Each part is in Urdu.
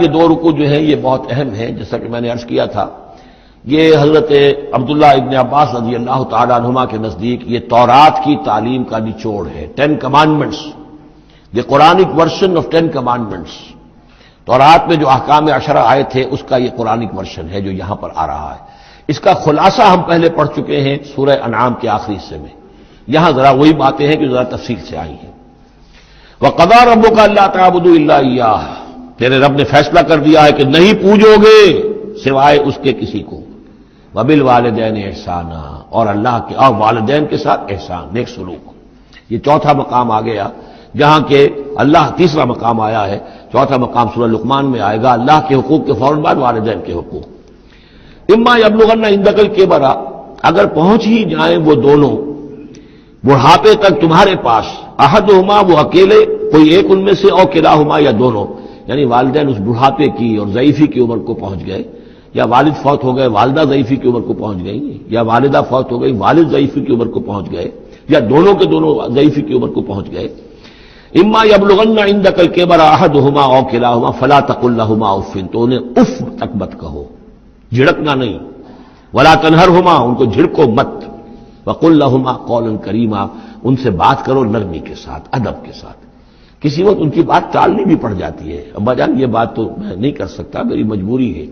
یہ دو رکوع جو ہیں یہ بہت اہم ہیں، جیسا کہ میں نے عرض کیا تھا. یہ حضرت عبداللہ ابن عباس رضی اللہ تعالیٰ عنہما کے نزدیک یہ تورات کی تعلیم کا نچوڑ ہے. 10 Commandments، the Quranic version of 10 Commandments. تورات میں جو احکام عشرہ آئے تھے اس کا یہ قرآنک ورژن ہے جو یہاں پر آ رہا ہے. اس کا خلاصہ ہم پہلے پڑھ چکے ہیں سورہ انعام کے آخری حصے میں. یہاں ذرا وہی باتیں ہیں کہ ذرا تفصیل سے آئی ہیں. وَقَضَىٰ رَبُّكَ أَلَّا تَعْبُدُوا إِلَّا إِيَّاهُ، تیرے رب نے فیصلہ کر دیا ہے کہ نہیں پوجو گے سوائے اس کے کسی کو. وَبِالْوَالِدَيْنِ إِحْسَانًا، اور اللہ کے اور والدین کے ساتھ احسان، نیک سلوک. یہ چوتھا مقام آ گیا جہاں کہ اللہ، تیسرا مقام آیا ہے. چوتھا مقام سورہ لقمان میں آئے گا، اللہ کے حقوق کے فوراً بعد والدین کے حقوق. اما یبلغن عندک الکبر، اگر پہنچ ہی جائیں وہ دونوں بڑھاپے تک تمہارے پاس، احدہما، وہ اکیلے کوئی ایک ان میں سے، اور کلاہما، یا دونوں، یعنی والدین اس بڑھاپے کی اور ضعیفی کی عمر کو پہنچ گئے، یا والد فوت ہو گئے والدہ ضعیفی کی عمر کو پہنچ گئی، یا والدہ فوت ہو گئی والد ضعیفی کی عمر کو پہنچ گئے، یا دونوں کے دونوں ضعیفی کی عمر کو پہنچ گئے. اما یبلغن عندک الکبر احدہما او کلاہما فلا تقل لہما اف، تو انہیں اف تک مت کہو، جھڑکنا نہیں. ولا تنہرہما، ان کو جھڑکو مت. وقل لہما قولا کریما، ان سے بات کرو نرمی کے ساتھ، ادب کے ساتھ. کسی وقت ان کی بات ٹالنی بھی پڑ جاتی ہے، ابا جان یہ بات تو میں نہیں کر سکتا، میری مجبوری ہے،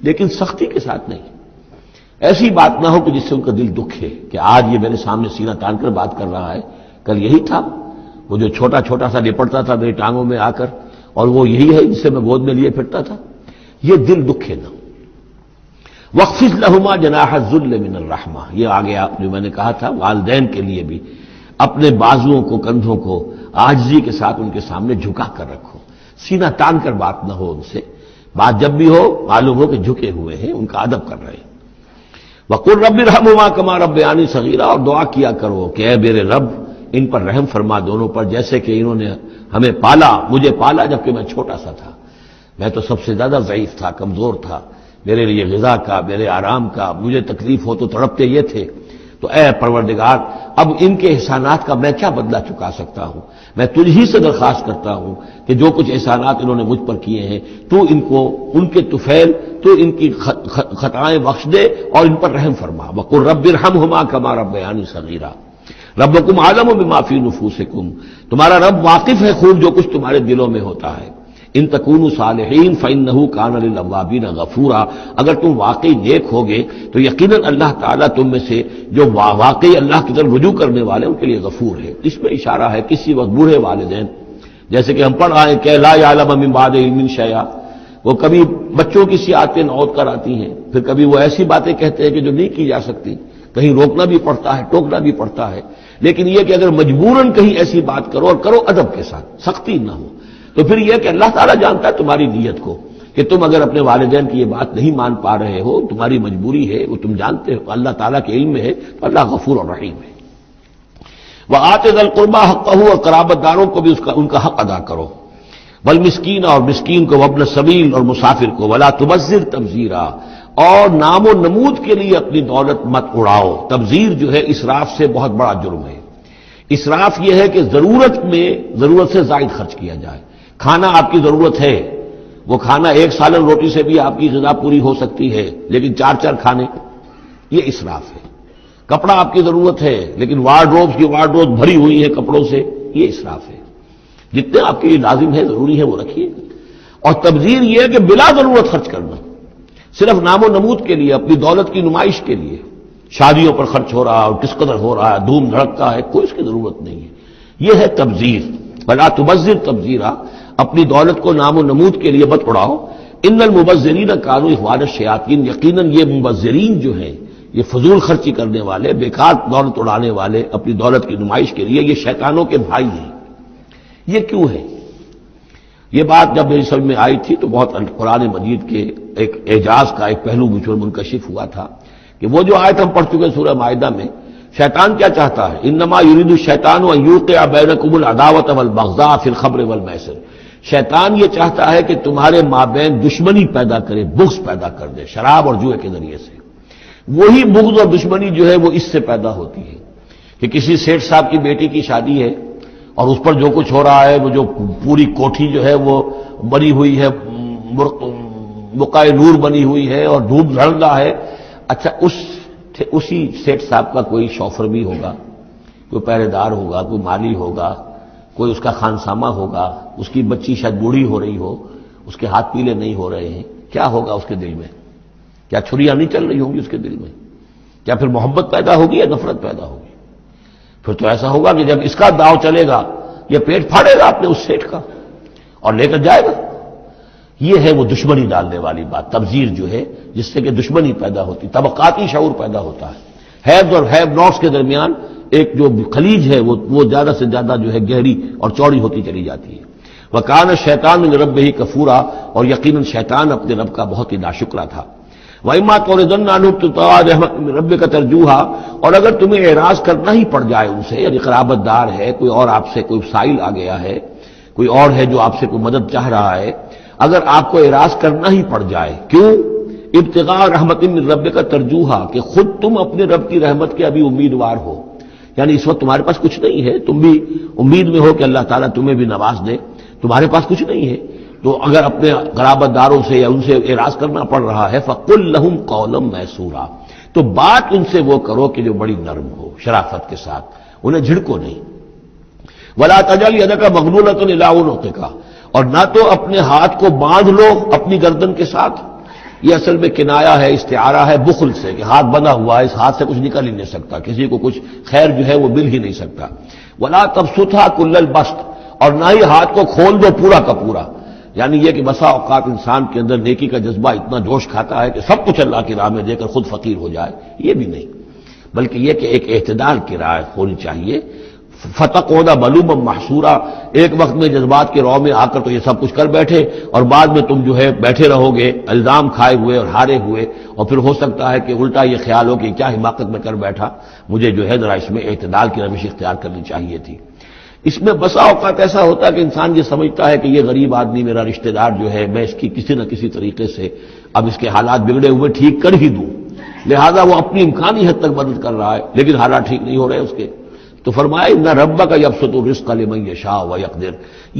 لیکن سختی کے ساتھ نہیں. ایسی بات نہ ہو کہ جس سے ان کا دل دکھے کہ آج یہ میرے سامنے سینہ تان کر بات کر رہا ہے، کل یہی تھا وہ جو چھوٹا چھوٹا سا لپٹتا تھا میری ٹانگوں میں آ کر، اور وہ یہی ہے جسے میں گود میں لیے پھرتا تھا. یہ دل دکھے نہ. وَاخْفِضْ لَهُمَا جَنَاحَ الذُّلِّ مِنَ الرَّحْمَةِ، یہ آ گیا جو میں نے کہا تھا والدین کے لیے بھی اپنے بازوؤں کو، کندھوں کو عاجزی کے ساتھ ان کے سامنے جھکا کر رکھو، سینہ تان کر بات نہ ہو ان سے. بات جب بھی ہو معلوم ہو کہ جھکے ہوئے ہیں، ان کا ادب کر رہے ہیں. وَقُلْ رَبِّ ارْحَمْهُمَا كَمَا رَبَّيَانِي صَغِيرًا، اور دعا کیا کرو کہ اے میرے رب ان پر رحم فرما دونوں پر، جیسے کہ انہوں نے ہمیں پالا، مجھے پالا جبکہ میں چھوٹا سا تھا. میں تو سب سے زیادہ ضعیف تھا، کمزور تھا، میرے لیے غذا کا، میرے آرام کا، مجھے تکلیف ہو تو تڑپتے یہ تھے. تو اے پروردگار، اب ان کے احسانات کا میں کیا بدلہ چکا سکتا ہوں؟ میں تجھ ہی سے درخواست کرتا ہوں کہ جو کچھ احسانات انہوں نے مجھ پر کیے ہیں تو ان کو، ان کے طفیل، تو ان کی خطائیں بخش دے اور ان پر رحم فرما. وَقُلْ رَبِّ ارْحَمْهُمَا كَمَا رَبَّيَانِي صَغِيرًا رَبُّكُمْ أَعْلَمُ بِمَا فِي نُفُوسِكُمْ، تمہارا رب واقف ہے خوب جو کچھ تمہارے دلوں میں ہوتا ہے. ان تکونوا صالحین فإنہ کان للأوابین غفورا، اگر تم واقعی نیک ہوگے تو یقیناً اللہ تعالیٰ تم میں سے جو واقعی اللہ کی طرف رجوع کرنے والے ان کے لیے غفور ہے. اس میں اشارہ ہے کسی وقت بوڑھے والدین، جیسے کہ ہم پڑھ آئے کہ لا یعلم من بعد علم شیئا، وہ کبھی بچوں کی سی عادتیں نوت کر آتی ہیں، پھر کبھی وہ ایسی باتیں کہتے ہیں کہ جو نہیں کی جا سکتی، کہیں روکنا بھی پڑتا ہے، ٹوکنا بھی پڑتا ہے. لیکن یہ کہ اگر مجبوراً کہیں ایسی بات کرو اور کرو ادب کے ساتھ، سختی نہ ہو، تو پھر یہ کہ اللہ تعالیٰ جانتا ہے تمہاری نیت کو، کہ تم اگر اپنے والدین کی یہ بات نہیں مان پا رہے ہو، تمہاری مجبوری ہے، وہ تم جانتے ہو، اللہ تعالیٰ کے علم میں ہے، تو اللہ غفور اور رحیم ہے. وَآتِ ذَا الْقُرْبَىٰ حَقَّهُ، اور قرابت داروں کو بھی ان کا حق ادا کرو. وَالْمِسْكِينَ، اور مسکین کو، وَابْنَ السَّبِيلِ، اور مسافر کو. وَلَا تُبَذِّرْ تَبْذِيرًا، اور نام و نمود کے لیے اپنی دولت مت اڑاؤ. تبذیر جو ہے اسراف سے بہت بڑا جرم ہے. اسراف یہ ہے کہ ضرورت میں ضرورت سے زائد خرچ کیا جائے. کھانا آپ کی ضرورت ہے، وہ کھانا ایک سالن روٹی سے بھی آپ کی غذا پوری ہو سکتی ہے، لیکن 4 کھانے، یہ اسراف ہے. کپڑا آپ کی ضرورت ہے لیکن وارڈروبز کی وارڈروب بھری ہوئی ہے کپڑوں سے، یہ اسراف ہے. جتنے آپ کے لیے لازم ہے، ضروری ہے، وہ رکھیے. اور تبذیر یہ ہے کہ بلا ضرورت خرچ کرنا، صرف نام و نمود کے لیے، اپنی دولت کی نمائش کے لیے. شادیوں پر خرچ ہو رہا ہے اور کس قدر ہو رہا ہے، دھوم دھڑکتا ہے، کوئی اس کی ضرورت نہیں ہے. یہ ہے تبذیر. ولا تبذر تبذیرا، اپنی دولت کو نام و نمود کے لیے مت اڑاؤ. ان المبذرین کانوا اخوان الشیاطین، یقیناً یہ مبذرین جو ہیں، یہ فضول خرچی کرنے والے، بیکار دولت اڑانے والے اپنی دولت کی نمائش کے لیے، یہ شیطانوں کے بھائی ہیں. یہ کیوں ہے؟ یہ بات جب میری سمجھ میں آئی تھی تو بہت قرآن مجید کے ایک اعجاز کا ایک پہلو مجھ پر منکشف ہوا تھا کہ وہ جو آیت ہم پڑھ چکے سورہ مائدہ میں، شیطان کیا چاہتا ہے؟ انما یرید الشیطان ان یوقع بینکم العداوۃ والبغضاء فی الخمر والمیسر. شیطان یہ چاہتا ہے کہ تمہارے مابین دشمنی پیدا کرے، بغض پیدا کر دے شراب اور جوئے کے ذریعے سے. وہی بغض اور دشمنی جو ہے وہ اس سے پیدا ہوتی ہے کہ کسی سیٹھ صاحب کی بیٹی کی شادی ہے اور اس پر جو کچھ ہو رہا ہے، وہ جو پوری کوٹھی جو ہے وہ بنی ہوئی ہے بقائے نور بنی ہوئی ہے اور دھوپ دھڑنا ہے. اچھا اسی سیٹ صاحب کا کوئی شوفر بھی ہوگا, کوئی پہرے دار ہوگا, کوئی مالی ہوگا, کوئی اس کا خانسامہ ہوگا, اس کی بچی شاید بوڑھی ہو رہی ہو, اس کے ہاتھ پیلے نہیں ہو رہے ہیں, کیا ہوگا اس کے دل میں؟ کیا چھریاں نہیں چل رہی ہوں گی اس کے دل میں؟ کیا پھر محبت پیدا ہوگی یا نفرت پیدا ہوگی؟ پھر تو ایسا ہوگا کہ جب اس کا داؤ چلے گا یہ پیٹ پھاڑے گا اپنے اس سیٹ کا اور لے کر جائے گا. یہ ہے وہ دشمنی ڈالنے والی بات, تبذیر جو ہے جس سے کہ دشمنی پیدا ہوتی, طبقاتی شعور پیدا ہوتا ہے. ہیوز اور ہیو ناٹس کے درمیان ایک جو خلیج ہے وہ زیادہ سے زیادہ جو ہے گہری اور چوڑی ہوتی چلی جاتی ہے. وَكَانَ الشَّيْطَانُ لِرَبِّهِ كَفُورًا, اور یقیناً شیطان اپنے رب کا بہت ہی ناشکرا تھا. وَإِمَّا تُعْرِضَنَّ عَنْهُمْ ابْتِغَاءَ رَحْمَةٍ مِّن رَّبِّكَ تَرْجُوهَا, اور اگر تمہیں اعراض کرنا ہی پڑ جائے ان سے, یعنی قرابت دار ہے, کوئی اور آپ سے کوئی سائل آ گیا ہے, کوئی اور ہے جو آپ سے کوئی مدد چاہ رہا ہے, اگر آپ کو اعراض کرنا ہی پڑ جائے, کیوں؟ ابتغاء رحمت من ربک ترجوہا, کہ خود تم اپنے رب کی رحمت کے ابھی امیدوار ہو, یعنی اس وقت تمہارے پاس کچھ نہیں ہے, تم بھی امید میں ہو کہ اللہ تعالیٰ تمہیں بھی نواز دے, تمہارے پاس کچھ نہیں ہے, تو اگر اپنے قرابت داروں سے یا ان سے اعراض کرنا پڑ رہا ہے فَقُلْ لَهُمْ قَوْلًا مَيْسُورًا, تو بات ان سے وہ کرو کہ جو بڑی نرم ہو, شرافت کے ساتھ, انہیں جھڑکو نہیں. وَلَا تَجْعَلْ يَدَكَ مَغْلُولَةً إِلَىٰ عُنُقِكَ, اور نہ تو اپنے ہاتھ کو باندھ لو اپنی گردن کے ساتھ. یہ اصل میں کنایا ہے, استعارہ ہے بخل سے, کہ ہاتھ بندھا ہوا ہے, اس ہاتھ سے کچھ نکل ہی نہیں سکتا, کسی کو کچھ خیر جو ہے وہ مل ہی نہیں سکتا. وَلَا تَبْسُطْهَا كُلَّ الْبَسْطِ, اور نہ ہی ہاتھ کو کھول دو پورا کا پورا, یعنی یہ کہ بسا اوقات انسان کے اندر نیکی کا جذبہ اتنا جوش کھاتا ہے کہ سب کچھ اللہ کی راہ میں دے کر خود فقیر ہو جائے, یہ بھی نہیں, بلکہ یہ کہ ایک اعتدال کی رعایت ہونی چاہیے. فتقعد ملوما محسورا, ایک وقت میں جذبات کے رو میں آ کر تو یہ سب کچھ کر بیٹھے, اور بعد میں تم جو ہے بیٹھے رہو گے الزام کھائے ہوئے اور ہارے ہوئے, اور پھر ہو سکتا ہے کہ الٹا یہ خیال ہو کہ کیا حماقت میں کر بیٹھا, مجھے جو ہے ذرا اس میں اعتدال کی روش اختیار کرنی چاہیے تھی. اس میں بسا اوقات ایسا ہوتا ہے کہ انسان یہ سمجھتا ہے کہ یہ غریب آدمی میرا رشتہ دار جو ہے, میں اس کی کسی نہ کسی طریقے سے اب اس کے حالات بگڑے ہوئے ٹھیک کر ہی دوں, لہذا وہ اپنی امکانی حد تک مدد کر رہا ہے, لیکن حالات ٹھیک نہیں ہو رہے اس کے. تو فرمایا ان ربک یبسط الرزق لمن یشاء ویقدر,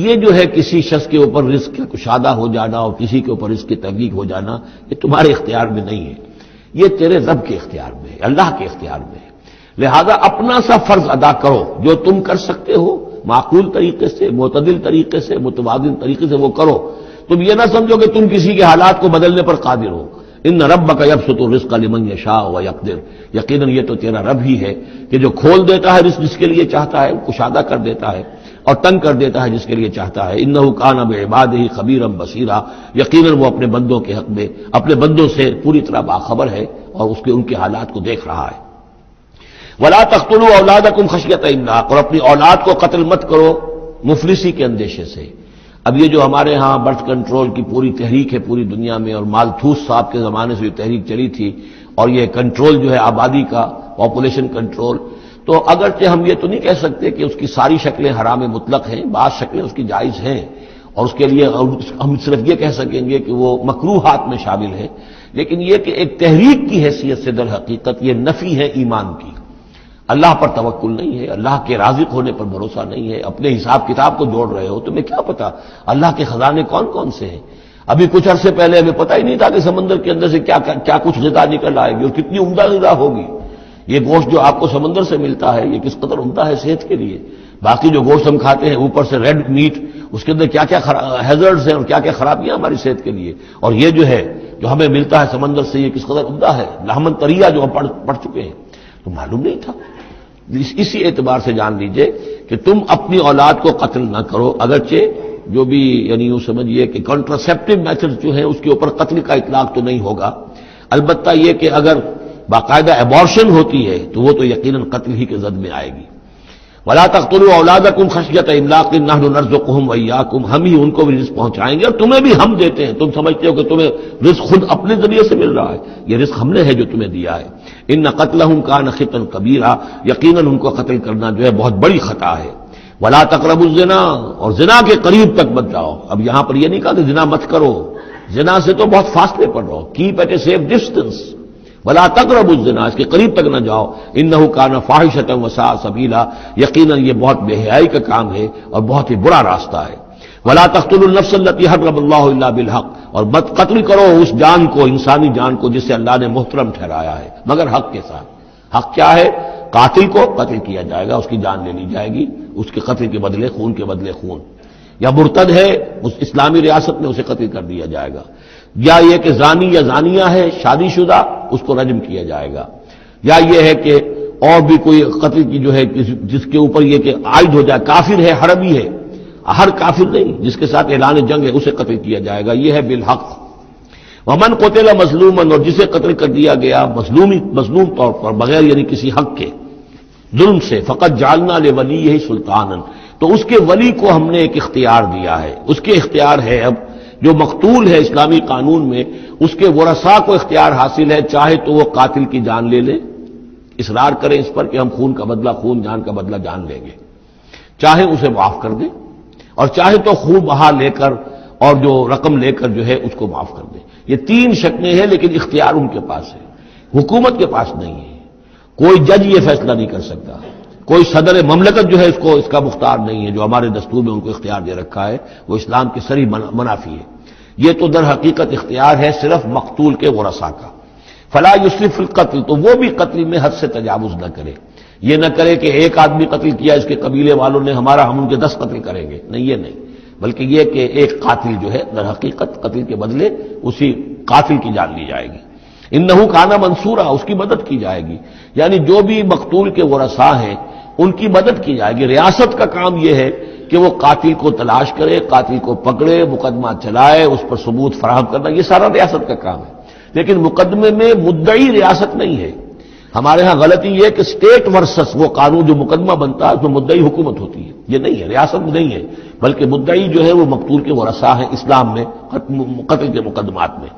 یہ جو ہے کسی شخص کے اوپر رزق کشادہ ہو جانا اور کسی کے اوپر رزق کی تحقیق ہو جانا, یہ تمہارے اختیار میں نہیں ہے, یہ تیرے رب کے اختیار میں ہے, اللہ کے اختیار میں ہے. لہذا اپنا سا فرض ادا کرو جو تم کر سکتے ہو, معقول طریقے سے, معتدل طریقے سے, متوازن طریقے سے وہ کرو. تم یہ نہ سمجھو کہ تم کسی کے حالات کو بدلنے پر قادر ہو. ان ربک یبسط الرزق لمن یشاء ویقدر, یقیناً یہ تو تیرا رب ہی ہے کہ جو کھول دیتا ہے رزق جس کے لیے چاہتا ہے, کشادہ کر دیتا ہے, اور تنگ کر دیتا ہے جس کے لیے چاہتا ہے. انہ کان بعبادہ خبیرا بصیرا, یقیناً وہ اپنے بندوں کے حق میں اپنے بندوں سے پوری طرح باخبر ہے اور ان کے حالات کو دیکھ رہا ہے. ولا تقتلوا اولادکم خشیۃ املاق, اور اپنی اولاد کو قتل مت کرو مفلسی کے اندیشے سے. اب یہ جو ہمارے ہاں برتھ کنٹرول کی پوری تحریک ہے پوری دنیا میں, اور مالتھوس صاحب کے زمانے سے جو تحریک چلی تھی, اور یہ کنٹرول جو ہے آبادی کا, پاپولیشن کنٹرول, تو اگرچہ ہم یہ تو نہیں کہہ سکتے کہ اس کی ساری شکلیں حرام مطلق ہیں, بعض شکلیں اس کی جائز ہیں, اور اس کے لیے ہم صرف یہ کہہ سکیں گے کہ وہ مکروہات میں شامل ہیں. لیکن یہ کہ ایک تحریک کی حیثیت سے در حقیقت یہ نفی ہے ایمان کی. اللہ پر توکل نہیں ہے, اللہ کے رازق ہونے پر بھروسہ نہیں ہے, اپنے حساب کتاب کو جوڑ رہے ہو. تمہیں کیا پتا اللہ کے خزانے کون کون سے ہیں؟ ابھی کچھ عرصے پہلے ہمیں پتہ ہی نہیں تھا کہ سمندر کے اندر سے کیا کچھ غذا نکل آئے گی اور کتنی عمدہ غذا ہوگی. یہ گوشت جو آپ کو سمندر سے ملتا ہے یہ کس قدر عمدہ ہے صحت کے لیے. باقی جو گوشت ہم کھاتے ہیں اوپر سے ریڈ میٹ, اس کے اندر کیا کیا ہیزرڈز ہیں اور کیا کیا خرابیاں ہماری صحت کے لیے. اور یہ جو ہے جو ہمیں ملتا ہے سمندر سے یہ کس قدر عمدہ ہے, لحمن طریہ جو ہم پڑھ چکے ہیں, تو معلوم نہیں تھا. اسی اعتبار سے جان لیجئے کہ تم اپنی اولاد کو قتل نہ کرو, اگرچہ جو بھی یعنی یوں سمجھیے کہ کنٹراسیپٹیو میتھڈ جو ہیں اس کے اوپر قتل کا اطلاق تو نہیں ہوگا. البتہ یہ کہ اگر باقاعدہ ایبارشن ہوتی ہے تو وہ تو یقیناً قتل ہی کے زد میں آئے گی. ولا تقتلوا اولادکم خشیۃ املاق نحن نرزقهم وإياکم, ہم ہی ان کو بھی رزق پہنچائیں گے اور تمہیں بھی ہم دیتے ہیں. تم سمجھتے ہو کہ تمہیں رزق خود اپنے ذریعے سے مل رہا ہے, یہ رزق ہم نے ہے جو تمہیں دیا ہے. ان قتلهم کان خطا کبیرا, یقیناً ان کو قتل کرنا جو ہے بہت بڑی خطا ہے. ولا تقربوا الزنا, اور زنا کے قریب تک مت جاؤ. اب یہاں پر یہ نہیں کہا کہ زنا مت کرو, زنا سے تو بہت فاصلے پر رہو, keep at a safe distance. ولا تقربوا الزنا, اس کے قریب تک نہ جاؤ. انہ کان فاحشۃ وساء سبیلا, یقیناً یہ بہت بے حیائی کا کام ہے اور بہت ہی برا راستہ ہے. ولا تقتلوا النفس التي حرم اللہ الا بالحق، اور مت قتل کرو اس جان کو، انسانی جان کو جسے اللہ نے محترم ٹھہرایا ہے، مگر حق کے ساتھ۔ حق کیا ہے؟ قاتل کو قتل کیا جائے گا، اس کی جان لے لی جائے گی، اس کے قتل کے بدلے خون کے بدلے خون، یا مرتد ہے اس اسلامی ریاست میں اسے قتل کر دیا جائے گا، یا یہ کہ زانی یا زانیہ ہے شادی شدہ اس کو رجم کیا جائے گا، یا یہ ہے کہ اور بھی کوئی قتل کی جو ہے جس کے اوپر یہ کہ عائد ہو جائے، کافر ہے حربی ہے، ہر کافر نہیں، جس کے ساتھ اعلان جنگ ہے اسے قتل کیا جائے گا، یہ ہے بالحق۔ ومن قتل مظلوما، اور جسے قتل کر دیا گیا مظلوم طور پر، بغیر یعنی کسی حق کے ظلم سے، فقط جعلنا لولیہ سلطانا، تو اس کے ولی کو ہم نے ایک اختیار دیا ہے، اس کے اختیار ہے اب جو مقتول ہے اسلامی قانون میں، اس کے ورثاء کو اختیار حاصل ہے، چاہے تو وہ قاتل کی جان لے لے، اصرار کریں اس پر کہ ہم خون کا بدلہ خون، جان کا بدلہ جان لیں گے، چاہے اسے معاف کر دیں، اور چاہے تو خون بہا لے کر اور جو رقم لے کر جو ہے اس کو معاف کر دیں۔ یہ تین شکلیں ہیں، لیکن اختیار ان کے پاس ہے، حکومت کے پاس نہیں ہے، کوئی جج یہ فیصلہ نہیں کر سکتا، کوئی صدر مملکت جو ہے اس کا مختار نہیں ہے، جو ہمارے دستور میں ان کو اختیار دے رکھا ہے وہ اسلام کے صریح منافی ہے۔ یہ تو در حقیقت اختیار ہے صرف مقتول کے ورثاء کا۔ فلا یسرف فی القتل، تو وہ بھی قتل میں حد سے تجاوز نہ کرے، یہ نہ کرے کہ ایک آدمی قتل کیا اس کے قبیلے والوں نے ہمارا، ہم ان کے 10 قتل کریں گے، نہیں، یہ نہیں، بلکہ یہ کہ ایک قاتل جو ہے در حقیقت قتل کے بدلے اسی قاتل کی جان لی جائے گی۔ انہ کان منصورا، اس کی مدد کی جائے گی، یعنی جو بھی مقتول کے ورثاء ہیں ان کی مدد کی جائے گی۔ ریاست کا کام یہ ہے کہ وہ قاتل کو تلاش کرے، قاتل کو پکڑے، مقدمہ چلائے، اس پر ثبوت فراہم کرنا، یہ سارا ریاست کا کام ہے، لیکن مقدمے میں مدعی ریاست نہیں ہے۔ ہمارے ہاں غلطی یہ کہ اسٹیٹ ورسس وہ قانون جو مقدمہ بنتا ہے اس میں مدعی حکومت ہوتی ہے، یہ نہیں ہے، ریاست نہیں ہے، بلکہ مدعی جو ہے وہ مقتول کے ورثاء ہیں اسلام میں قتل کے مقدمات میں۔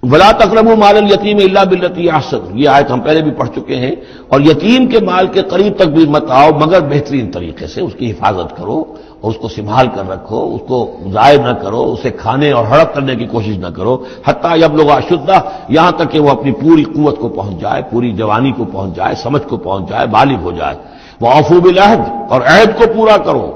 ولا تقربوا مال الیتیم الا بالتی احسن، یہ آیت ہم پہلے بھی پڑھ چکے ہیں، اور یتیم کے مال کے قریب تک بھی مت آؤ مگر بہترین طریقے سے، اس کی حفاظت کرو اور اس کو سنبھال کر رکھو، اس کو ضائع نہ کرو، اسے کھانے اور ہڑپ کرنے کی کوشش نہ کرو، حتی یبلغ اشدہ، یہاں تک کہ وہ اپنی پوری قوت کو پہنچ جائے، پوری جوانی کو پہنچ جائے، سمجھ کو پہنچ جائے، بالغ ہو جائے۔ وَأَوْفُوا بِالْعَهْدِ، اور عہد کو پورا کرو،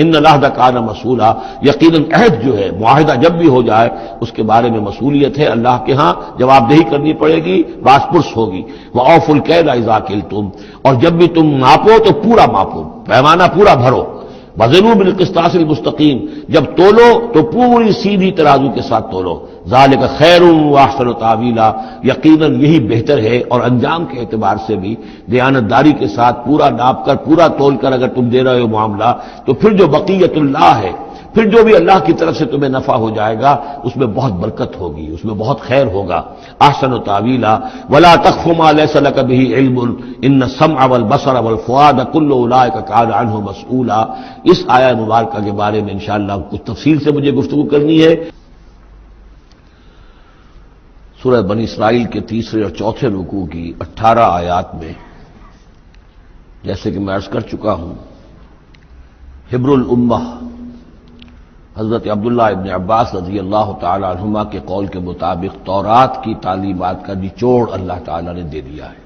ان العہد کان مسئولا، یقیناً عہد جو ہے، معاہدہ جب بھی ہو جائے اس کے بارے میں مسئولیت ہے، اللہ کے ہاں جواب دہی کرنی پڑے گی، باس پرس ہوگی۔ وَأَوْفُوا الْكَيْلَ إِذَا كِلْتُمْ، اور جب بھی تم ماپو تو پورا ماپو، پیمانہ پورا بھرو۔ وزنوا بالقسطاس المستقیم، جب تولو تو پوری سیدھی ترازو کے ساتھ تولو۔ ذالک خیر واحسن تاویلا، یقیناً یہی بہتر ہے، اور انجام کے اعتبار سے بھی دیانتداری کے ساتھ پورا ناپ کر، پورا تول کر اگر تم دے رہے ہو معاملہ، تو پھر جو بقیت اللہ ہے، پھر جو بھی اللہ کی طرف سے تمہیں نفع ہو جائے گا اس میں بہت برکت ہوگی، اس میں بہت خیر ہوگا۔ احسن تاویلا ولا تخف ما ليس لك به علم ان السمع والبصر والفؤاد كل اولئك كان عنه مسؤولا۔ اس آیہ مبارکہ کے بارے میں انشاءاللہ کچھ تفصیل سے مجھے گفتگو کرنی ہے۔ سورہ بنی اسرائیل کے تیسرے اور چوتھے رکوع کی 18 آیات میں، جیسے کہ میں عرض کر چکا ہوں، حبر الامہ حضرت عبداللہ ابن عباس رضی اللہ تعالی عنہما کے قول کے مطابق تورات کی تعلیمات کا نچوڑ اللہ تعالی نے دے دیا ہے۔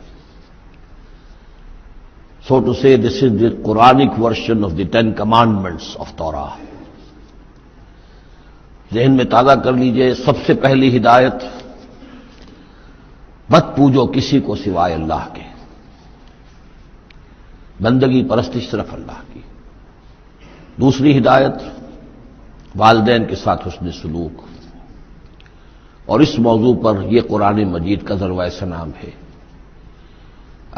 So to say, this is the Quranic version of the 10 commandments of Torah۔ ذہن میں تازہ کر لیجئے، سب سے پہلی ہدایت، مت پوجو کسی کو سوائے اللہ کے، بندگی پرستش صرف اللہ کی۔ دوسری ہدایت، والدین کے ساتھ حسن سلوک، اور اس موضوع پر یہ قرآن مجید کا ذروۂ سنام ہے۔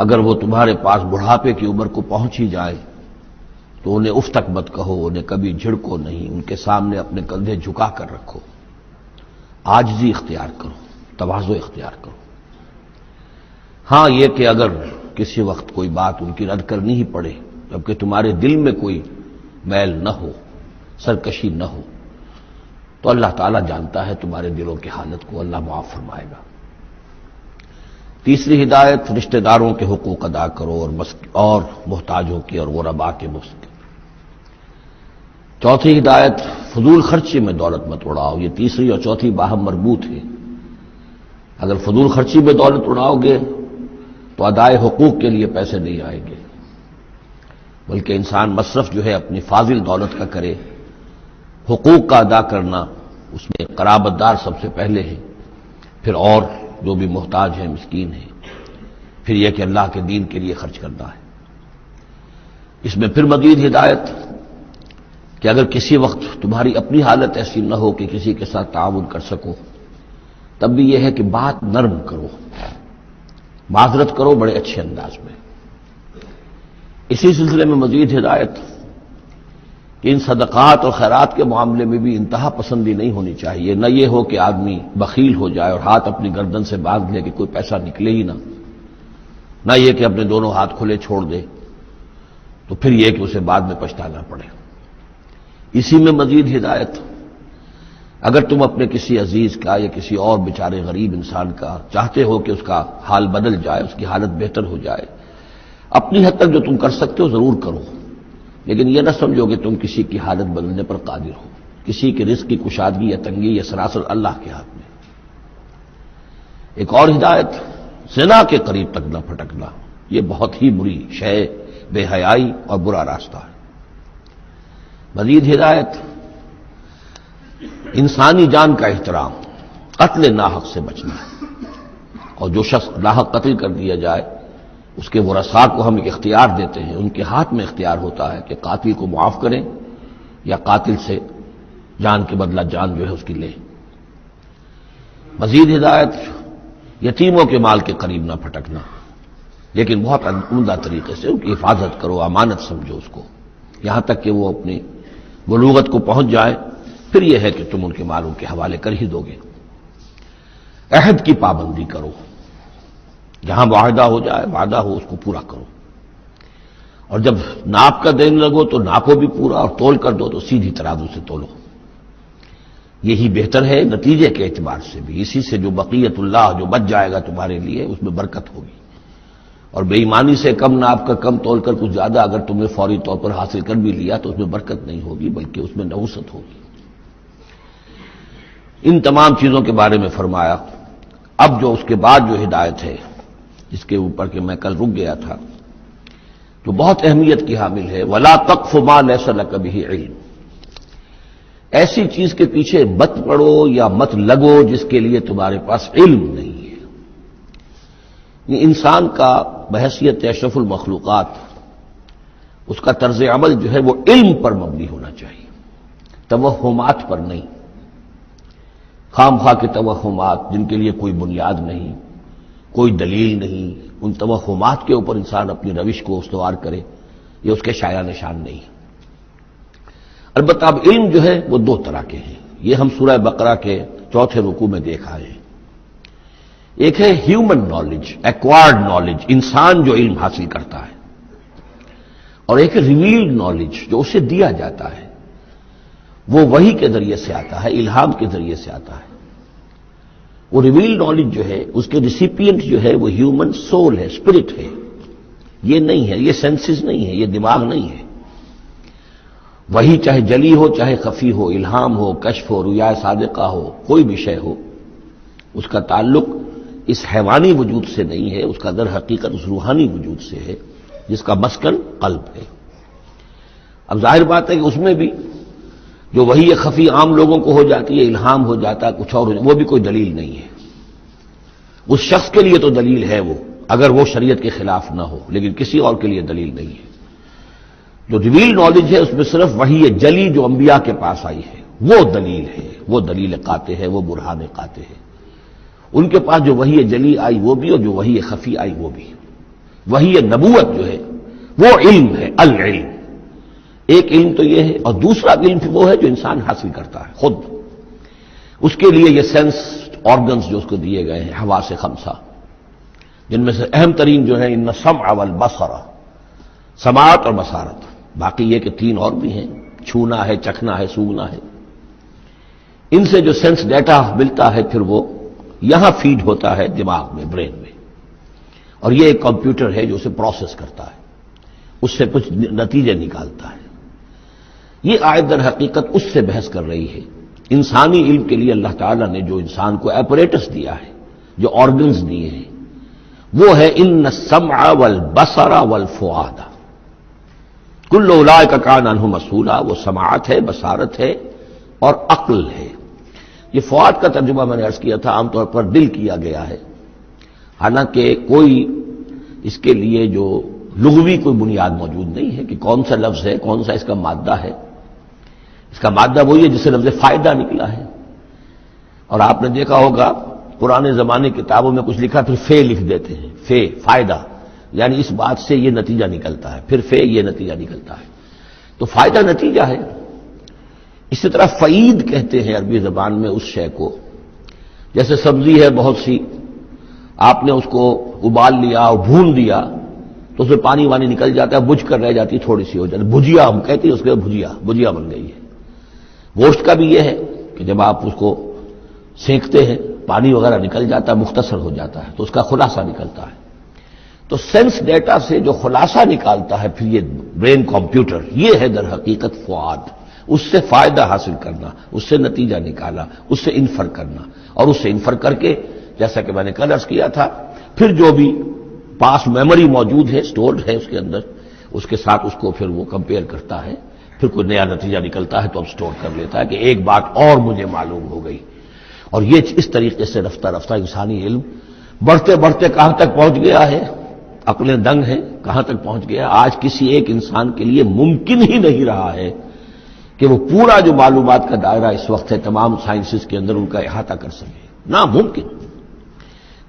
اگر وہ تمہارے پاس بڑھاپے کی عمر کو پہنچ ہی جائے تو انہیں اف تک مت کہو، انہیں کبھی جھڑکو نہیں، ان کے سامنے اپنے کندھے جھکا کر رکھو، عاجزی اختیار کرو، تواضع اختیار کرو۔ ہاں یہ کہ اگر کسی وقت کوئی بات ان کی رد کرنی ہی پڑے، جبکہ تمہارے دل میں کوئی میل نہ ہو، سرکشی نہ ہو، تو اللہ تعالیٰ جانتا ہے تمہارے دلوں کی حالت کو، اللہ معاف فرمائے گا۔ تیسری ہدایت، رشتہ داروں کے حقوق ادا کرو اور محتاجوں کی اور غرباء کے مسک۔ چوتھی ہدایت، فضول خرچی میں دولت مت اڑاؤ۔ یہ تیسری اور چوتھی باہم مربوط ہے۔ اگر فضول خرچی میں دولت اڑاؤ گے تو ادائے حقوق کے لیے پیسے نہیں آئیں گے۔ بلکہ انسان مصرف جو ہے اپنی فاضل دولت کا کرے. حقوق کا ادا کرنا، اس میں قرابت دار سب سے پہلے ہے، پھر اور جو بھی محتاج ہیں، مسکین ہیں، پھر یہ کہ اللہ کے دین کے لیے خرچ کرنا ہے. اس میں پھر مزید ہدایت کہ اگر کسی وقت تمہاری اپنی حالت ایسی نہ ہو کہ کسی کے ساتھ تعاون کر سکو، تب بھی یہ ہے کہ بات نرم کرو، معذرت کرو بڑے اچھے انداز میں. اسی سلسلے میں مزید ہدایت کہ ان صدقات اور خیرات کے معاملے میں بھی انتہا پسندی نہیں ہونی چاہیے. نہ یہ ہو کہ آدمی بخیل ہو جائے اور ہاتھ اپنی گردن سے باندھ لے کہ کوئی پیسہ نکلے ہی نہ یہ کہ اپنے دونوں ہاتھ کھلے چھوڑ دے، تو پھر یہ کہ اسے بعد میں پچھتانا پڑے. اسی میں مزید ہدایت، اگر تم اپنے کسی عزیز کا یا کسی اور بیچارے غریب انسان کا چاہتے ہو کہ اس کا حال بدل جائے، اس کی حالت بہتر ہو جائے، اپنی حد تک جو تم کر سکتے ہو ضرور کرو، لیکن یہ نہ سمجھو کہ تم کسی کی حالت بدلنے پر قادر ہو. کسی کے رزق کی کشادگی یا تنگی یا سراسر اللہ کے ہاتھ میں. ایک اور ہدایت، زنا کے قریب تک نہ پھٹکنا. یہ بہت ہی بری شے، بے حیائی اور برا راستہ ہے. مزید ہدایت، انسانی جان کا احترام، قتل ناحق سے بچنا. اور جو شخص ناحق قتل کر دیا جائے، اس کے ورثاء کو ہم ایک اختیار دیتے ہیں، ان کے ہاتھ میں اختیار ہوتا ہے کہ قاتل کو معاف کریں یا قاتل سے جان کے بدلہ جان جو ہے اس کی لیں. مزید ہدایت، یتیموں کے مال کے قریب نہ پھٹکنا، لیکن بہت عمدہ طریقے سے ان کی حفاظت کرو، امانت سمجھو اس کو، یہاں تک کہ وہ اپنی بلوغت کو پہنچ جائے، پھر یہ ہے کہ تم ان کے مالوں کے حوالے کر ہی دو گے. عہد کی پابندی کرو، جہاں معاہدہ ہو جائے، وعدہ ہو، اس کو پورا کرو. اور جب ناپ کا دینے لگو تو ناپو بھی پورا، اور تول کر دو تو سیدھی ترازو سے تولو. یہی بہتر ہے نتیجے کے اعتبار سے بھی. اسی سے جو بقیت اللہ جو بچ جائے گا تمہارے لیے، اس میں برکت ہوگی. اور بے ایمانی سے کم ناپ کر کم تول کر کچھ زیادہ اگر تم نے فوری طور پر حاصل کر بھی لیا تو اس میں برکت نہیں ہوگی، بلکہ اس میں نحوست ہوگی. ان تمام چیزوں کے بارے میں فرمایا. اب جو اس کے بعد جو ہدایت ہے، جس کے اوپر کہ میں کل رک گیا تھا، جو بہت اہمیت کی حامل ہے، وَلَا تَقْفُ مَا لَيْسَ لَكَ بِهِ عِلْمٌ. ایسی چیز کے پیچھے مت پڑو یا مت لگو جس کے لیے تمہارے پاس علم نہیں ہے. یہ انسان کا بحیثیت اشرف المخلوقات، اس کا طرز عمل جو ہے وہ علم پر مبنی ہونا چاہیے، توہمات پر نہیں. خام خواہ کے توہمات جن کے لیے کوئی بنیاد نہیں، کوئی دلیل نہیں، ان توہمات کے اوپر انسان اپنی روش کو استوار کرے، یہ اس کے شایع نشان نہیں. البتہ اب علم جو ہے وہ دو طرح کے ہیں. یہ ہم سورہ بقرہ کے 4 رکوع میں دیکھ آئے ہیں. ایک ہے ہیومن نالج، ایکوائرڈ نالج، انسان جو علم حاصل کرتا ہے، اور ایک ہے ریویلڈ نالج جو اسے دیا جاتا ہے. وہ وحی کے ذریعے سے آتا ہے، الہام کے ذریعے سے آتا ہے. وہ ریویلڈ نالج جو ہے، اس کے ریسیپینٹ جو ہے وہ ہیومن سول ہے، اسپرٹ ہے. یہ نہیں ہے، یہ سینسز نہیں ہے، یہ دماغ نہیں ہے. وہی چاہے جلی ہو چاہے خفی ہو، الہام ہو، کشف ہو، رؤیا صادقہ ہو، کوئی بھی شے ہو، اس کا تعلق اس حیوانی وجود سے نہیں ہے، اس کا در حقیقت اس روحانی وجود سے ہے جس کا مسکن قلب ہے. اب ظاہر بات ہے کہ اس میں بھی جو وہی خفی عام لوگوں کو ہو جاتی ہے، الہام ہو جاتا ہے، کچھ اور ہو جاتا ہے، وہ بھی کوئی دلیل نہیں ہے. اس شخص کے لیے تو دلیل ہے وہ، اگر وہ شریعت کے خلاف نہ ہو، لیکن کسی اور کے لیے دلیل نہیں ہے. جو ریویل نالج ہے اس میں صرف وہی جلی جو انبیاء کے پاس آئی ہے وہ دلیل ہے، وہ دلیل قاطع ہے، وہ برہان قاطع ہے. ان کے پاس جو وحی جلی آئی وہ بھی، اور جو وحی خفی آئی وہ بھی. وحی نبوت جو ہے وہ علم ہے، العلم. ایک علم تو یہ ہے، اور دوسرا علم وہ ہے جو انسان حاصل کرتا ہے خود. اس کے لیے یہ سینس آرگنز جو اس کو دیے گئے ہیں، حواس خمسہ، جن میں سے اہم ترین جو ہے ان السمع والبصر، سماعت اور بصارت. باقی یہ کہ 3 اور بھی ہیں، چھونا ہے، چکھنا ہے، سونگنا ہے. ان سے جو سینس ڈیٹا ملتا ہے پھر وہ یہاں فیڈ ہوتا ہے دماغ میں، برین میں، اور یہ ایک کمپیوٹر ہے جو اسے پروسیس کرتا ہے، اس سے کچھ نتیجے نکالتا ہے. یہ آیت در حقیقت اس سے بحث کر رہی ہے. انسانی علم کے لیے اللہ تعالیٰ نے جو انسان کو ایپریٹس دیا ہے، جو آرگنز دیے ہیں، وہ ہے ان السمع والبصر والفؤاد. کل اولئک کان عنہ مسئولا، وہ سماعت ہے، بصارت ہے اور عقل ہے۔ یہ فؤاد کا ترجمہ میں نے عرض کیا تھا، عام طور پر دل کیا گیا ہے، حالانکہ کوئی اس کے لیے جو لغوی کوئی بنیاد موجود نہیں ہے کہ کون سا لفظ ہے، کون سا اس کا مادہ ہے۔ اس کا مادہ وہی ہے جس سے لفظ فائدہ نکلا ہے، اور آپ نے دیکھا ہوگا پرانے زمانے کی کتابوں میں کچھ لکھا پھر فے لکھ دیتے ہیں، فے فائدہ، یعنی اس بات سے یہ نتیجہ نکلتا ہے، پھر فے یہ نتیجہ نکلتا ہے، تو فائدہ نتیجہ ہے۔ اسی طرح فعید کہتے ہیں عربی زبان میں اس شے کو، جیسے سبزی ہے بہت سی، آپ نے اس کو ابال لیا اور بھون دیا تو اس میں پانی وانی نکل جاتا ہے، بجھ کر رہ جاتی تھوڑی سی ہو جاتی، بھجیا ہم کہتے ہیں اس کے بھجیا بن گئی ہے۔ گوشت کا بھی یہ ہے کہ جب آپ اس کو سینکتے ہیں پانی وغیرہ نکل جاتا ہے، مختصر ہو جاتا ہے تو اس کا خلاصہ نکلتا ہے۔ تو سینس ڈیٹا سے جو خلاصہ نکالتا ہے پھر یہ برین کمپیوٹر، یہ ہے در حقیقت فؤاد، اس سے فائدہ حاصل کرنا، اس سے نتیجہ نکالا، اس سے انفر کرنا، اور اس سے انفر کر کے جیسا کہ میں نے کل عرض کیا تھا پھر جو بھی پاس میموری موجود ہے، سٹورڈ ہے اس کے اندر، اس کے ساتھ اس کو پھر وہ کمپیئر کرتا ہے، پھر کوئی نیا نتیجہ نکلتا ہے تو اب سٹور کر لیتا ہے کہ ایک بات اور مجھے معلوم ہو گئی۔ اور یہ اس طریقے سے رفتہ رفتہ انسانی علم بڑھتے بڑھتے کہاں تک پہنچ گیا ہے، عقلیں دنگ ہیں، کہاں تک پہنچ گیا۔ آج کسی ایک انسان کے لیے ممکن ہی نہیں رہا ہے کہ وہ پورا جو معلومات کا دائرہ اس وقت ہے تمام سائنسز کے اندر ان کا احاطہ کر سکے، ناممکن۔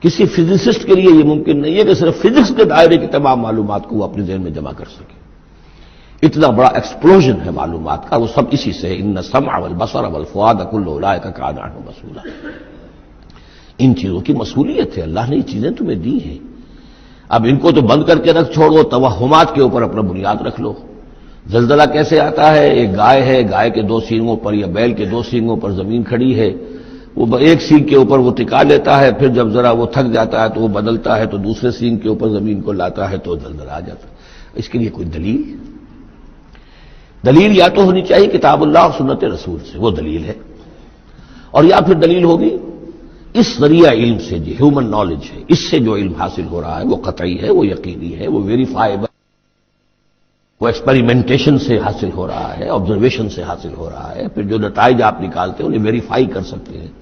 کسی فزسسٹ کے لیے یہ ممکن نہیں ہے کہ صرف فزکس کے دائرے کی تمام معلومات کو وہ اپنے ذہن میں جمع کر سکے۔ اتنا بڑا ایکسپلوژن ہے معلومات کا، وہ سب اسی سے ہے، ان السمع والبصر والفؤاد کل اولئک کان عنہ مسئولا۔ ان چیزوں کی مسئولیت ہے، اللہ نے یہ چیزیں تمہیں دی ہیں، اب ان کو تو بند کر کے رکھ چھوڑو، توہمات کے اوپر اپنا بنیاد رکھ لو۔ زلزلہ کیسے آتا ہے؟ ایک گائے ہے، گائے کے 2 سینگوں پر یا بیل کے 2 سینگوں پر زمین کھڑی ہے، وہ ایک سینگ کے اوپر وہ ٹکا لیتا ہے، پھر جب ذرا وہ تھک جاتا ہے تو وہ بدلتا ہے تو دوسرے سینگ کے اوپر زمین کو لاتا ہے تو زلزلہ آ جاتا ہے۔ اس کے لیے کوئی دلیل یا تو ہونی چاہیے کتاب اللہ اور سنت رسول سے، وہ دلیل ہے، اور یا پھر دلیل ہوگی اس ذریعہ علم سے جو ہیومن نالج ہے، اس سے جو علم حاصل ہو رہا ہے وہ قطعی ہے، وہ یقینی ہے، وہ ویریفائیبل، وہ ایکسپیریمنٹیشن سے حاصل ہو رہا ہے، آبزرویشن سے حاصل ہو رہا ہے، پھر جو نتائج آپ نکالتے ہیں انہیں ویریفائی کر سکتے ہیں۔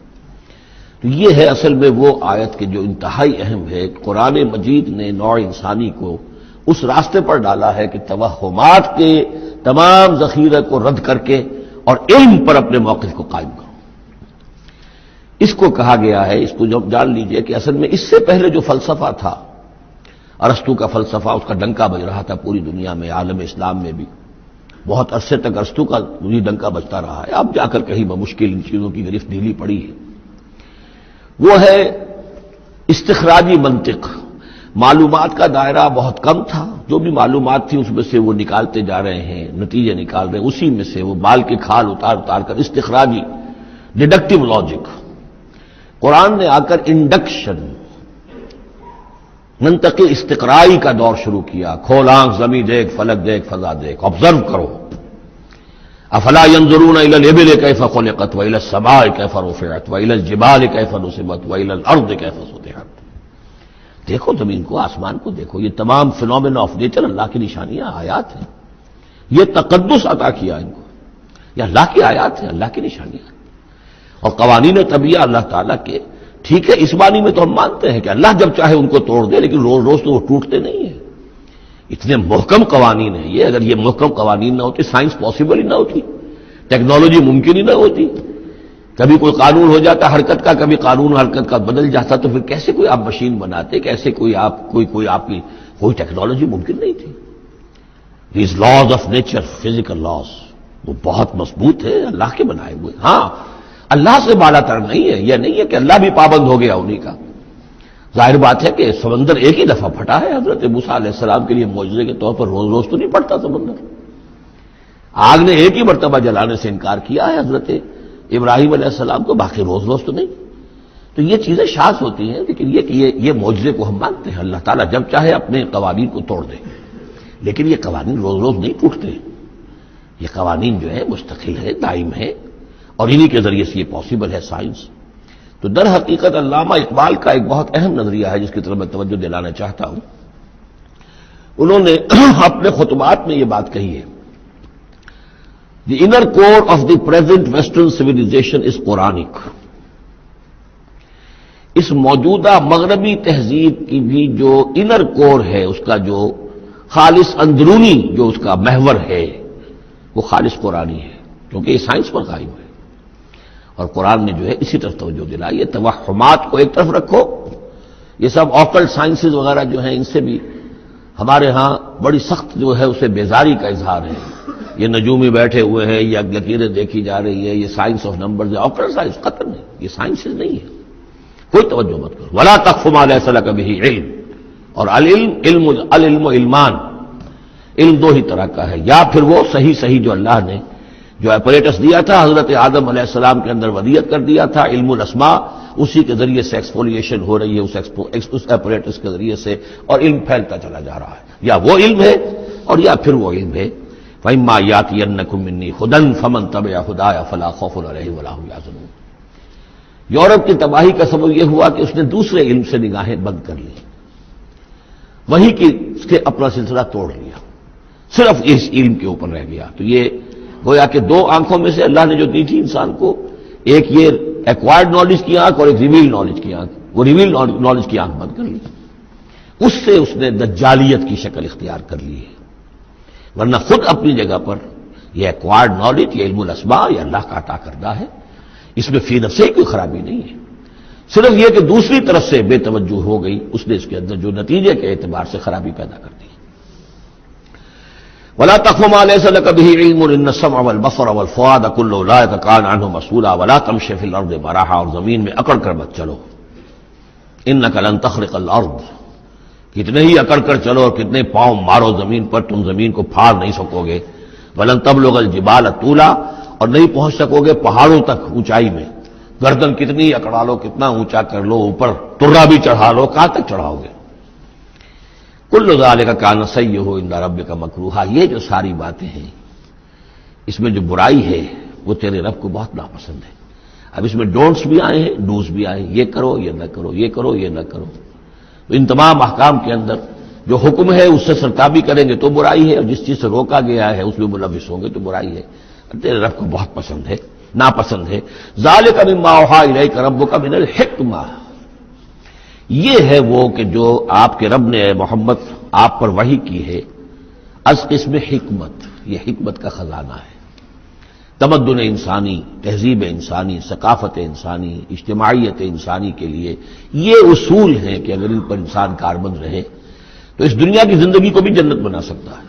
تو یہ ہے اصل میں وہ آیت کے جو انتہائی اہم ہے، قرآن مجید نے نوع انسانی کو اس راستے پر ڈالا ہے کہ توہمات کے تمام ذخیرے کو رد کر کے اور علم پر اپنے موقف کو قائم کرو۔ اس کو کہا گیا ہے، اس کو جب جان لیجئے کہ اصل میں اس سے پہلے جو فلسفہ تھا، ارسطو کا فلسفہ، اس کا ڈنکا بج رہا تھا پوری دنیا میں، عالم اسلام میں بھی بہت عرصے تک ارسطو کا یہ ڈنکا بجتا رہا ہے، اب جا کر کہیں بمشکل ان چیزوں کی گرفت ڈھیلی پڑی ہے۔ وہ ہے استخراجی منطق۔ معلومات کا دائرہ بہت کم تھا، جو بھی معلومات تھی اس میں سے وہ نکالتے جا رہے ہیں، نتیجے نکال رہے ہیں، اسی میں سے وہ بال کے کھال اتار کر استخراجی ڈیڈکٹیو لاجک۔ قرآن نے آ کر انڈکشن، منطقی استقرائی کا دور شروع کیا، کھول آنکھ، زمین دیکھ، فلک دیکھ، فضا دیکھ، آبزرو کرو۔ افلا ينظرون الى الابل كيف خلقت والى السماء كيف رفعت والى الجبال كيف نصبت والى الارض كيف سطحت۔ دیکھو زمین کو، آسمان کو دیکھو، یہ تمام فینومینا آف نیچر اللہ کی نشانیاں، آیات ہیں۔ یہ تقدس عطا کیا ان کو، یہ اللہ کی آیات ہیں، اللہ کی نشانیاں اور قوانین طبیعہ اللہ تعالیٰ کے۔ ٹھیک ہے، اس معنی میں تو ہم مانتے ہیں کہ اللہ جب چاہے ان کو توڑ دے، لیکن روز روز تو وہ ٹوٹتے نہیں ہیں۔ اتنے محکم قوانین ہیں یہ، اگر یہ محکم قوانین نہ ہوتے سائنس پاسبل ہی نہ ہوتی، ٹیکنالوجی ممکن ہی نہ ہوتی۔ کبھی کوئی قانون ہو جاتا حرکت کا، کبھی قانون حرکت کا بدل جاتا، تو پھر کیسے کوئی آپ مشین بناتے، کیسے کوئی آپ آپ کی کوئی ٹیکنالوجی ممکن نہیں تھی۔ These laws of nature, physical laws, وہ بہت مضبوط ہے، اللہ کے بنائے ہوئے۔ ہاں، اللہ سے بالا تر نہیں ہے، یہ نہیں ہے کہ اللہ بھی پابند ہو گیا انہی کا۔ ظاہر بات ہے کہ سمندر ایک ہی دفعہ پھٹا ہے، حضرت موسیٰ علیہ السلام کے لیے معجزے کے طور پر روز روز تو نہیں پھٹتا سمندر۔ آگ نے ایک ہی مرتبہ جلانے سے انکار کیا ہے حضرت ابراہیم علیہ السلام کو، باقی روز روز تو نہیں۔ تو یہ چیزیں شاذ ہوتی ہیں، لیکن یہ معجزے کو ہم مانتے ہیں، اللہ تعالیٰ جب چاہے اپنے قوانین کو توڑ دے، لیکن یہ قوانین روز روز نہیں ٹوٹتے، یہ قوانین جو ہے مستقل ہے، دائم ہے، اور انہی کے ذریعے سے یہ پاسبل ہے سائنس۔ تو در حقیقت علامہ اقبال کا ایک بہت اہم نظریہ ہے جس کی طرف میں توجہ دلانا چاہتا ہوں، انہوں نے اپنے خطبات میں یہ بات کہی ہے، the inner core of the present western civilisation is Quranic. اس موجودہ مغربی تہذیب کی بھی جو انر کور ہے، اس کا جو خالص اندرونی جو اس کا محور ہے، وہ خالص قرآنی ہے، کیونکہ یہ سائنس پر قائم ہے. اور قرآن نے جو ہے اسی طرف توجہ دلائی ہے. توہمات کو ایک طرف رکھو، یہ سب آکلٹ سائنسز وغیرہ جو ہیں ان سے بھی ہمارے ہاں بڑی سخت جو ہے اسے بیزاری کا اظہار ہے. یہ نجومی بیٹھے ہوئے ہیں، یہ لکیریں دیکھی جا رہی ہے، یہ سائنس آف نمبرز ہے. آکلٹ سائنس قطر نہیں، یہ سائنسز نہیں ہے، کوئی توجہ مت کرو. ولا تقف ما ليس لك به علم. اور العلم علمان، علم دو ہی طرح کا ہے، یا پھر وہ صحیح جو اللہ نے جو اپریٹس دیا تھا حضرت آدم علیہ السلام کے اندر ودیت کر دیا تھا، علم الاسماء، اسی کے ذریعے سے ایکسفولیشن ہو رہی ہے اس اپریٹس کے ذریعے سے، اور علم پھیلتا چلا جا رہا ہے. یا وہ علم ہے اور یا پھر وہ علم ہے. فَإِمَّا يَأْتِيَنَّكُم مِّنِّي هُدًى فَمَن تَبِعَ هُدَايَ فَلَا خَوْفٌ عَلَيْهِمْ وَلَا هُمْ يَحْزَنُونَ. یورپ کی تباہی کا سبب یہ ہوا کہ اس نے دوسرے علم سے نگاہیں بند کر لی، وہی کی اس کے اپنا سلسلہ توڑ لیا، صرف اس علم کے اوپر رہ گیا. تو یہ گویا کہ دو آنکھوں میں سے اللہ نے جو دی تھی انسان کو، ایک یہ ایکوائرڈ نالج کی آنکھ اور ایک ریویل نالج کی آنکھ، وہ ریویل نالج کی آنکھ بند کر لی، اس سے اس نے دجالیت کی شکل اختیار کر لی ہے. ورنہ خود اپنی جگہ پر یہ ایکوائرڈ نالج، یہ علم الاسماء، یہ اللہ کا عطا کردہ ہے، اس میں فی نفسہ کوئی خرابی نہیں ہے. صرف یہ کہ دوسری طرف سے بے توجہ ہو گئی، اس نے اس کے اندر جو نتیجے کے اعتبار سے خرابی پیدا کر دی. ولا تقف ما ليس لك به علم ان السمع والبصر والفؤاد كل اولئك كان عنه مسؤولا ولا تمشي في الارض مرحا. اور زمین میں اکڑ کر مت چلو، انك لن تخرق الارض، کتنے ہی اکڑ کر چلو اور کتنے پاؤں مارو زمین پر، تم زمین کو پھاڑ نہیں سکو گے. ولن تبلغ الجبال طولا، اور نہیں پہنچ سکو گے پہاڑوں تک اونچائی میں. گردن کتنی اکڑا لو، کتنا اونچا کر لو، اوپر ترا بھی چڑھا لو، کہاں تک چڑھاؤ گے؟ کل ذالک کان سیئہ عند ربک مکروہا. یہ جو ساری باتیں ہیں اس میں جو برائی ہے وہ تیرے رب کو بہت ناپسند ہے. اب اس میں ڈونٹس بھی آئے ہیں، ڈوز بھی آئے ہیں، یہ کرو یہ نہ کرو، یہ کرو یہ نہ کرو. تو ان تمام احکام کے اندر جو حکم ہے اس سے سرتابی کریں گے تو برائی ہے، اور جس چیز سے روکا گیا ہے اس میں ملوث ہوں گے تو برائی ہے. تیرے رب کو بہت پسند ہے، ناپسند ہے. ذالک مما اوحی الیک ربک من الحکمہ، یہ ہے وہ کہ جو آپ کے رب نے اے محمد آپ پر وحی کی ہے از قسم حکمت. یہ حکمت کا خزانہ ہے. تمدن انسانی، تہذیب انسانی، ثقافت انسانی، اجتماعیت انسانی کے لیے یہ اصول ہیں کہ اگر ان پر انسان کاربند رہے تو اس دنیا کی زندگی کو بھی جنت بنا سکتا ہے.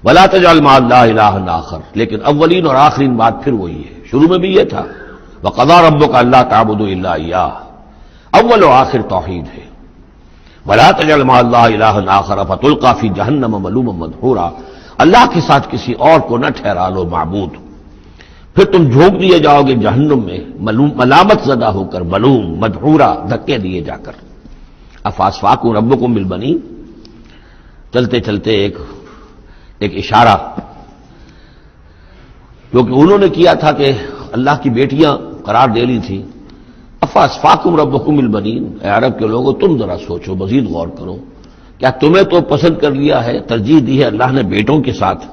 ولا تجعل مع اللہ الہا آخر. لیکن اولین اور آخرین بات پھر وہی ہے، شروع میں بھی یہ تھا وقضى ربک الا تعبدوا الا ایاہ، اول و آخر توحید ہے. ولا تجعل مع اللہ الہا آخر فتلقى فی جہنم ملوما مدحورا. اللہ کے ساتھ کسی اور کو نہ ٹھہرا لو معبود، پھر تم جھونک دیے جاؤ گے جہنم میں ملامت زدہ ہو کر، ملوم مدحورا، دھکے دیے جا کر. افاسفاکم ربکم بالبنین. چلتے چلتے ایک اشارہ جو کہ انہوں نے کیا تھا کہ اللہ کی بیٹیاں قرار دے لی تھی. افاسفاکم ربکم بالبنین. اے عرب کے لوگوں تم ذرا سوچو، مزید غور کرو، کیا تمہیں تو پسند کر لیا ہے، ترجیح دی ہے اللہ نے بیٹوں کے ساتھ.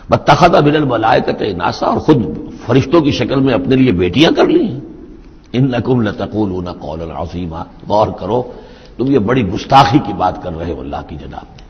باتخذ من الملائکۃ اناسا، اور خود فرشتوں کی شکل میں اپنے لیے بیٹیاں کر لی ہیں. انکم لتقولون قولا عظیما. غور کرو، تم یہ بڑی گستاخی کی بات کر رہے ہو اللہ کی جناب میں.